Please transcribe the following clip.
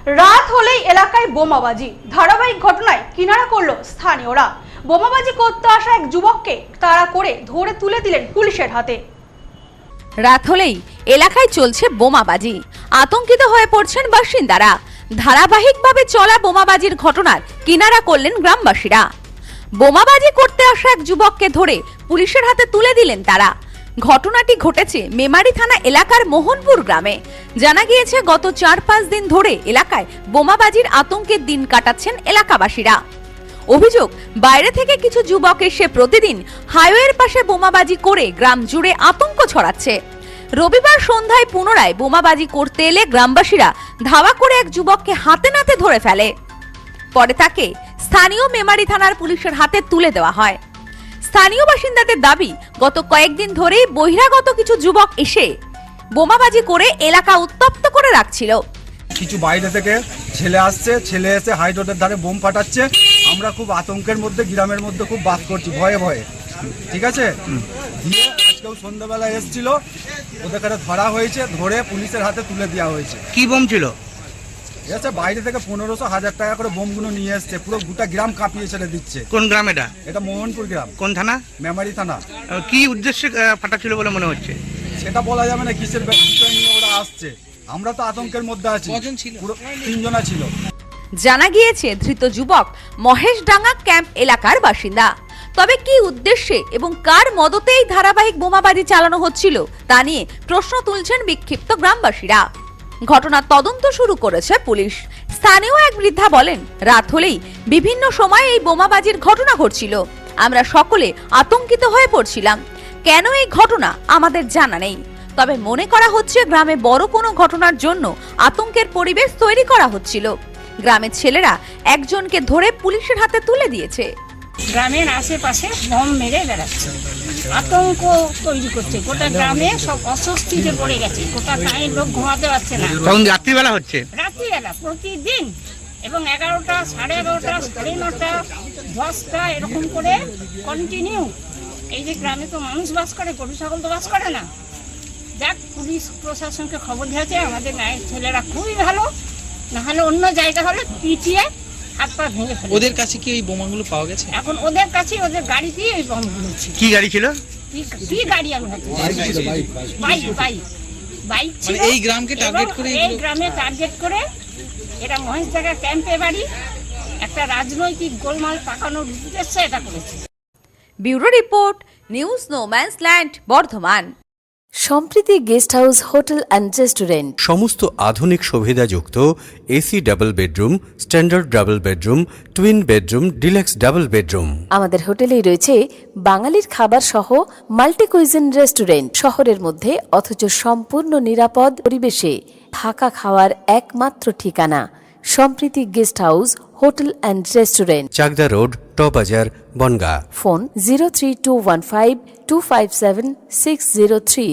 রাত হলেই এলাকায় বোমাবাজি, ধারাবাহিক ঘটনায় কিনারা করলো স্থানীয়রা। বোমাবাজি করতে আসা এক যুবককে তাড়া করে ধরে তুলে দিলেন পুলিশের হাতে। রাত হলেই এলাকায় চলছে বোমাবাজি, আতঙ্কিত হয়ে পড়ছেন বাসিন্দারা। ধারাবাহিকভাবে চলা বোমাবাজির ঘটনার কিনারা করলেন গ্রামবাসীরা। বোমাবাজি করতে আসা এক যুবককে ধরে পুলিশের হাতে তুলে দিলেন তারা। ঘটনাটি ঘটেছে মেমারি থানা এলাকার মোহনপুর গ্রামে। জানা গিয়েছে গত 4-5 দিন ধরে এলাকায় বোমাবাজির আতঙ্কের দিন কাটাচ্ছেন এলাকাবাসীরা। অভিযোগ, বাইরে থেকে কিছু যুবক এসে প্রতিদিন হাইওয়ের পাশে বোমাবাজি করে গ্রাম জুড়ে আতঙ্ক ছড়াচ্ছে। রবিবার সন্ধ্যায় পুনরায় বোমাবাজি করতে এলে গ্রামবাসীরা ধাওয়া করে এক যুবককে হাতে নাতে ধরে ফেলে। পরে তাকে স্থানীয় মেমারি থানার পুলিশের হাতে তুলে দেওয়া হয়। স্থানীয় বাসিন্দাদের দাবি, গত কয়েকদিন ধরেই বহিরাগত কিছু যুবক এসে বোমাবাজি করে এলাকা উত্তপ্ত করে রাখছিল। কিছু বাইরে থেকে ছেলে আসছে, ছেলে এসে হাই রোডের ধারে বোম ফাটাচ্ছে। আমরা খুব আতঙ্কের মধ্যে, গ্রামের মধ্যে খুব বাস করছি ভয়ে ভয়ে, ঠিক আছে। দিয়ে আজকেও সন্ধ্যাবেলা এসেছিল, ওদের ধরা হয়েছে, ধরে পুলিশের হাতে তুলে দেওয়া হয়েছে। কি বোম ছিল? এসে বাইরে থেকে 1500-1000 টাকা করে বোমগুলো নিয়ে এসছে, পুরো গোটা গ্রাম কাঁপিয়ে ছেড়ে দিচ্ছে। কোন গ্রাম এটা? এটা মোহনপুর গ্রাম। কোন থানা? মেমারি থানা। কি উদ্দেশ্যে ফাটাচ্ছিল বলে মনে হচ্ছে? সেটা বলা যাবে না, কিসের বিষয় নিয়ে ওরা আসছে। আমরা তো আতঙ্কের মধ্যে আছি। পুরো 3 জনা ছিল। জানা গিয়েছে ধৃত যুবক মহেশডাঙ্গা ক্যাম্প এলাকার বাসিন্দা। তবে কি উদ্দেশ্যে এবং কার মদতে এই ধারাবাহিক বোমাবাজি চালানো হচ্ছিল তা নিয়ে প্রশ্ন তুলছেন বিক্ষিপ্ত গ্রামবাসীরা। ঘটনার তদন্ত শুরু করেছে পুলিশ। স্থানীয় এক বৃদ্ধা বলেন, রাত হলেই বিভিন্ন সময় এই বোমাবাজির ঘটনা ঘটছিল। আমরা সকলে আতঙ্কিত হয়ে পড়ছিলাম। কেন এই ঘটনা আমাদের জানা নেই, তবে মনে করা হচ্ছে গ্রামে বড় কোনো ঘটনার জন্য আতঙ্কের পরিবেশ তৈরি করা হচ্ছিল। গ্রামের ছেলেরা একজনকে ধরে পুলিশের হাতে তুলে দিয়েছে। গ্রামের আশেপাশে বম মেরে বেড়াচ্ছে, আতঙ্ক তৈরি করছে। গোটা গ্রামে সব অস্বস্তিতে পড়ে গেছে, গোটা গাঁয়ের লোক ঘুমাতে পারছে না। তখন রাত্রিবেলা হচ্ছে? রাত্রিবেলা প্রতিদিন, এবং 11টা, 11:30, 9:30, 10টা এরকম করে কন্টিনিউ। এই যে গ্রামে তো মানুষ বাস করে, গরু ছাগল তো বাস করে না। যাক, পুলিশ প্রশাসনকে খবর দিয়েছে। আমাদের গাঁয়ের ছেলেরা খুবই ভালো, না হলে অন্য জায়গা হলে পিটিয়ে হাত পা ভেঙে ফেলে। ওদের কাছে কি এই বোমাগুলো পাওয়া গেছে? এখন ওদের কাছে, ওদের গাড়িতেই ওই বমগুলো ছিল। কি গাড়ি ছিল? কি গাড়ি? আমি বাইক ছিল। এই গ্রামকে টার্গেট করে, এই গ্রামে টার্গেট করে এরা মহেশডাঙ্গা ক্যাম্পে বাড়ি একটা রাজনৈতিক গোলমাল পাকানোর উদ্দেশ্যে এটা করেছে। Bureau report, news no man's land, Bardhaman. Sampriti guest house, hotel and restaurant. সমস্ত আধুনিক সুবিধাযুক্ত AC double bedroom, standard double bedroom, twin bedroom, deluxe double bedroom. আমাদের হোটেলেই রয়েছে বাঙালির খাবার সহ মাল্টি কুইজিন রেস্টুরেন্ট। শহরের মধ্যে অথচ সম্পূর্ণ নিরাপদ পরিবেশে থাকা খাওয়ার একমাত্র ঠিকানা Sampriti guest house, hotel and restaurant, Chakdah road, টবাজার, বনগাঁ। ফোন 03215257603।